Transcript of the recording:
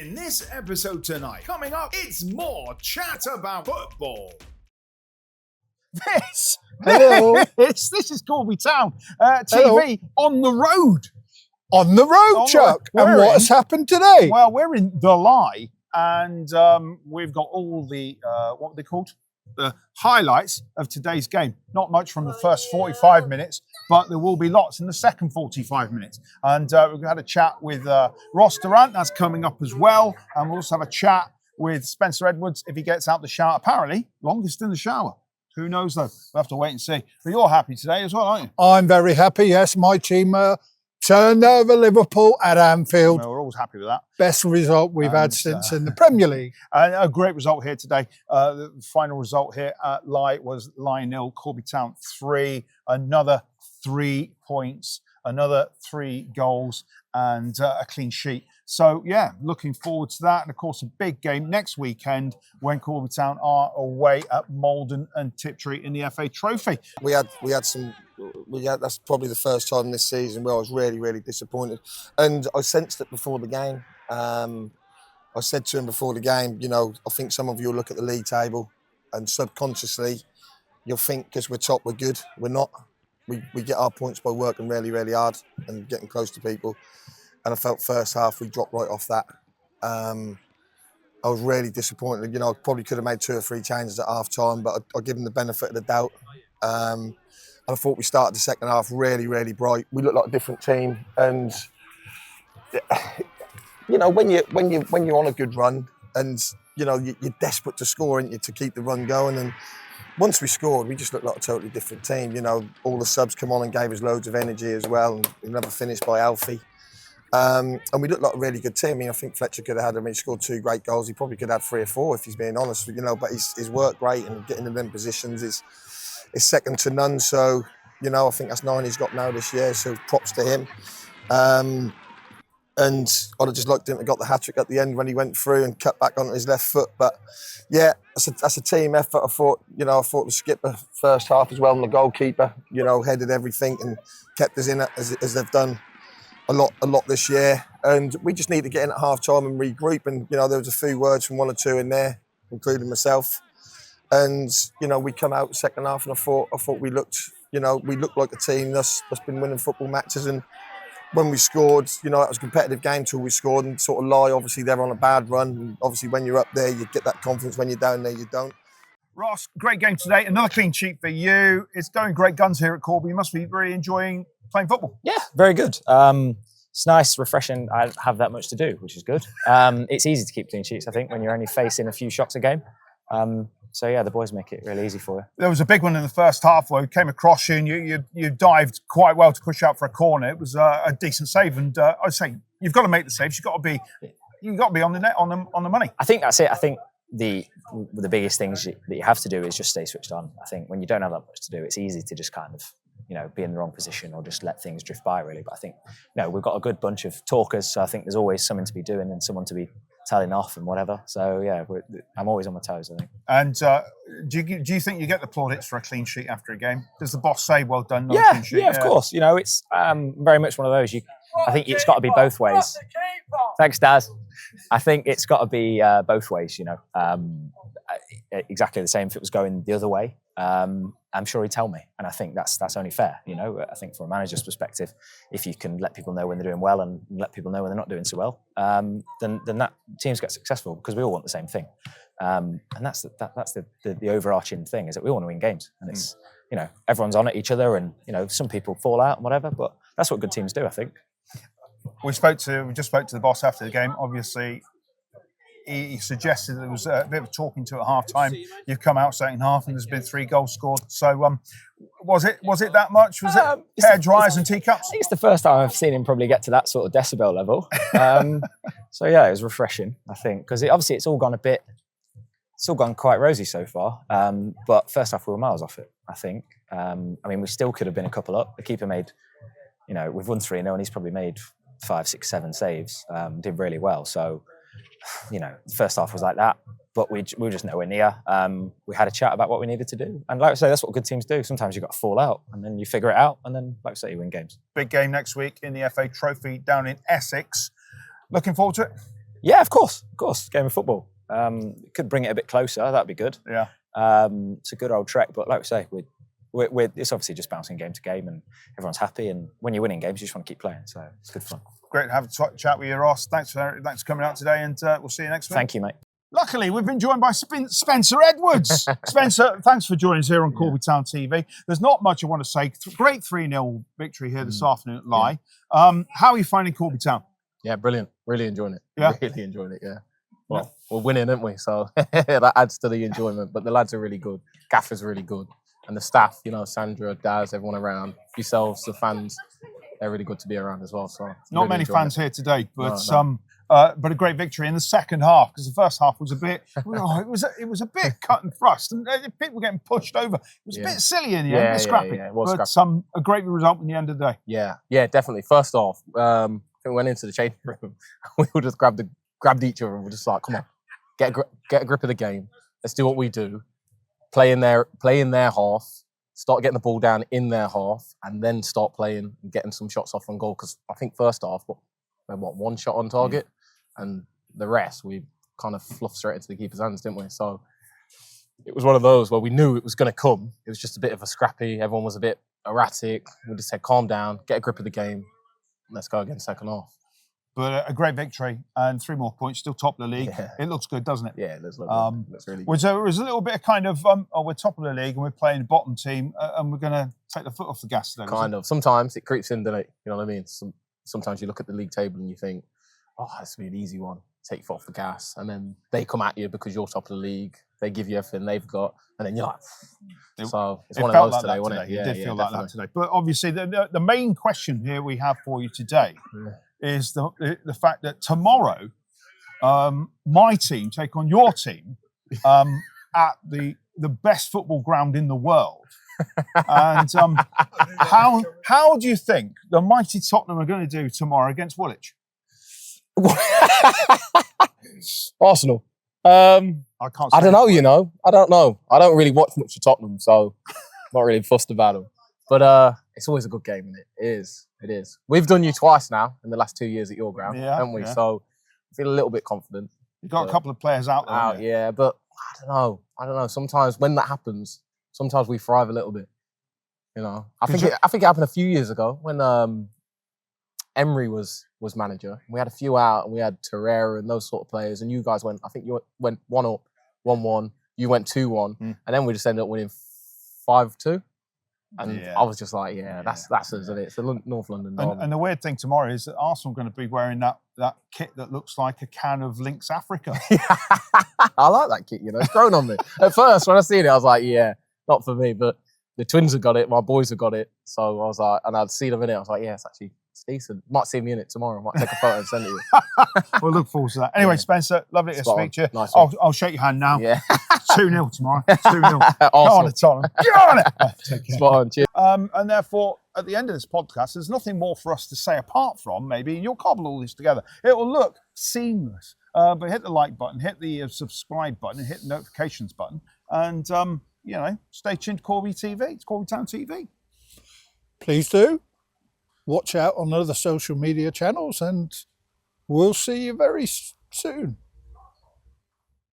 In this episode tonight, coming up, it's more chat about football. This is Corby Town TV on the road. On the road, Chuck. And what has happened today? Well, we're in the Lie, and we've got all the, what are they called? The highlights of today's game. Not much from the first 45 minutes, but there will be lots in the second 45 minutes. And we've had a chat with Ross Durrant, that's coming up as well. And we'll also have a chat with Spencer Edwards if he gets out the shower. Apparently, longest in the shower. Who knows, though? We'll have to wait and see. But you're happy today as well, aren't you? I'm very happy, yes. My team turned over Liverpool at Anfield. Well, we're always happy with that. Best result we've had since in the Premier League. And a great result here today. The final result here at Lie was Lie 0, Corby Town 3. Another 3 points, another 3 goals, and a clean sheet. So, yeah, looking forward to that. And, of course, a big game next weekend when Corby Town are away at Malden and Tiptree in the FA Trophy. We had that's probably the first time this season where I was really, really disappointed. And I sensed it before the game. I said to him before the game, you know, I think some of you will look at the league table and subconsciously you'll think because we're top, we're good. We're not. We get our points by working really, really hard and getting close to people. And I felt first half we dropped right off that. I was really disappointed. You know, I probably could have made 2 or 3 changes at half time, but I'll give them the benefit of the doubt. And I thought we started the second half really, really bright. We looked like a different team, and you know when you're on a good run, and you know you're desperate to score, aren't you, to keep the run going. And once we scored, we just looked like a totally different team. You know, all the subs come on and gave us loads of energy as well, and another finish by Alfie. And we looked like a really good team. I mean, I think Fletcher could have had him. He scored 2 great goals. He probably could have had 3 or 4 if he's being honest. You know, but his work great, and getting in them positions is second to none. So, you know, I think that's 9 he's got now this year. So props to him. And I'd have just liked him to got the hat-trick at the end when he went through and cut back onto his left foot. But yeah, that's a team effort. I thought the skipper first half as well, and the goalkeeper, you know, headed everything and kept us in it as they've done a lot this year. And we just need to get in at half time and regroup. And, you know, there was a few words from 1 or 2 in there, including myself. And, you know, we come out second half and I thought we looked like a team that's been winning football matches. And when we scored, you know, it was a competitive game till we scored, and sort of Lie, obviously they're on a bad run. And obviously when you're up there, you get that confidence. When you're down there, you don't. Ross, great game today. Another clean sheet for you. It's going great guns here at Corby. You must be really enjoying playing football. Yeah, very good. It's nice, refreshing. I have that much to do, which is good. It's easy to keep clean sheets, I think, when you're only facing a few shots a game. So yeah, the boys make it really easy for you. There was a big one in the first half where we came across you and you dived quite well to push out for a corner. It was a decent save, and I'd say you've got to make the saves. You've got to be on the net on the money. I think that's it. I think the biggest things that you have to do is just stay switched on. I think when you don't have that much to do, it's easy to just kind of, you know, be in the wrong position or just let things drift by, really. But I think, you know, we've got a good bunch of talkers, so I think there's always something to be doing and someone to be telling off and whatever. So yeah, I'm always on my toes, I think. And do you think you get the plaudits for a clean sheet after a game? Does the boss say, "Well done"? Yeah, clean sheet? yeah, of course. You know, it's very much one of those. I think it's got to be both ways. Thanks, Daz. I think it's got to be both ways. You know, exactly the same if it was going the other way. I'm sure he'd tell me, and I think that's only fair. You know, I think from a manager's perspective, if you can let people know when they're doing well and let people know when they're not doing so well, then that teams get successful, because we all want the same thing, and that's the overarching thing, is that we all want to win games, and it's, you know, everyone's on at each other, and you know, some people fall out and whatever, but that's what good teams do, I think. We just spoke to the boss after the game. Obviously, he suggested there was a bit of talking to at half time. You've come out second half and there's been 3 goals scored. So was it that much? Was it hair dryers and teacups? I think it's the first time I've seen him probably get to that sort of decibel level. So yeah, it was refreshing, I think, because obviously it's all gone quite rosy so far. But first half we were miles off it, I think. I mean, we still could have been a couple up. The keeper made, you know, we've won 3-0 and he's probably made 5, 6, 7 saves. Did really well. So, you know, the first half was like that, but we were just nowhere near. We had a chat about what we needed to do. And like I say, that's what good teams do. Sometimes you've got to fall out and then you figure it out. And then, like I say, you win games. Big game next week in the FA Trophy down in Essex. Looking forward to it? Yeah, of course. Game of football. Could bring it a bit closer. That'd be good. Yeah. It's a good old trek, but like we say, it's obviously just bouncing game to game, and everyone's happy. And when you're winning games, you just want to keep playing. So it's good fun. Great to have a chat with you, Ross. Thanks for coming out today, and we'll see you next week. Thank you, mate. Luckily, we've been joined by Spencer Edwards. Spencer, thanks for joining us here on Corby Town TV. There's not much I want to say. Great 3-0 victory here this afternoon at Lie. How are you finding Corby Town? Yeah, brilliant. Really enjoying it. Yeah? Really enjoying it, yeah. Well, we're winning, aren't we? So that adds to the enjoyment. But the lads are really good. Gaffer's really good. And the staff, you know, Sandra, Daz, everyone around, yourselves, the fans, they're really good to be around as well. So not really many fans here today, but No. but a great victory in the second half, because the first half was a bit, it was a bit cut and thrust, and people getting pushed over. It was a bit silly in the end, a bit scrappy. Yeah, it was but scrappy. A great result in the end of the day. Yeah, definitely. First off, I think we went into the changing room. We all just grabbed each other and we're just like, come on, get a grip of the game. Let's do what we do. Play in their half. Start getting the ball down in their half, and then start playing and getting some shots off on goal. Because I think first half, we had one shot on target, and the rest we kind of fluffed straight into the keeper's hands, didn't we? So it was one of those where we knew it was going to come. It was just a bit of a scrappy. Everyone was a bit erratic. We just said, calm down, get a grip of the game. Let's go again second half. But a great victory and 3 more points, still top of the league. Yeah. It looks good, doesn't it? Yeah, it looks lovely. Looks really good. Was a little bit of kind of, we're top of the league and we're playing the bottom team and we're going to take the foot off the gas today. Kind of. Sometimes it creeps in, doesn't it? You know what I mean? Sometimes you look at the league table and you think, oh, this will be an easy one. Take your foot off the gas. And then they come at you because you're top of the league. They give you everything they've got. And then you're like, so it's one of those today, wasn't it? Yeah, it did feel like that today. But obviously, the main question here we have for you today is the fact that tomorrow, my team take on your team at the best football ground in the world. And how do you think the mighty Tottenham are going to do tomorrow against Woolwich? Arsenal. I can't. I don't know. You know, I don't know. I don't really watch much of Tottenham, so I'm not really fussed about them. But it's always a good game, isn't it? It is. It is. We've done you twice now in the last 2 years at your ground, haven't we? Yeah. So I feel a little bit confident. You've got a couple of players out there. Yeah, but I don't know. Sometimes when that happens, sometimes we thrive a little bit. You know, I think it happened a few years ago when Emery was manager. We had a few out, and we had Torreira and those sort of players. And you guys went. I think you went 1-up, 1-1. You went 2-1, and then we just ended up winning 5-2. And I was just like, that's us, isn't it? It's a North London derby. And the weird thing tomorrow is that Arsenal are going to be wearing that kit that looks like a can of Lynx Africa. I like that kit, you know. It's grown on me. At first, when I seen it, I was like, not for me. But the twins have got it. My boys have got it. So I was like, and I'd see them in it. I was like, it's decent. Might see me in it tomorrow. Might take a photo and send it to you. We'll look forward to that. Anyway, Spencer, lovely to speak to you. Nice I'll shake your hand now. Yeah. 2-0 tomorrow. 2-0. Go on it, Tottenham. Get on it. Spot on. Cheers. And therefore, at the end of this podcast, there's nothing more for us to say apart from maybe, and you'll cobble all this together. It will look seamless. But hit the like button, hit the subscribe button, and hit the notifications button. And, stay tuned to Corby TV. It's Corby Town TV. Please do. Watch out on other social media channels, and we'll see you very soon.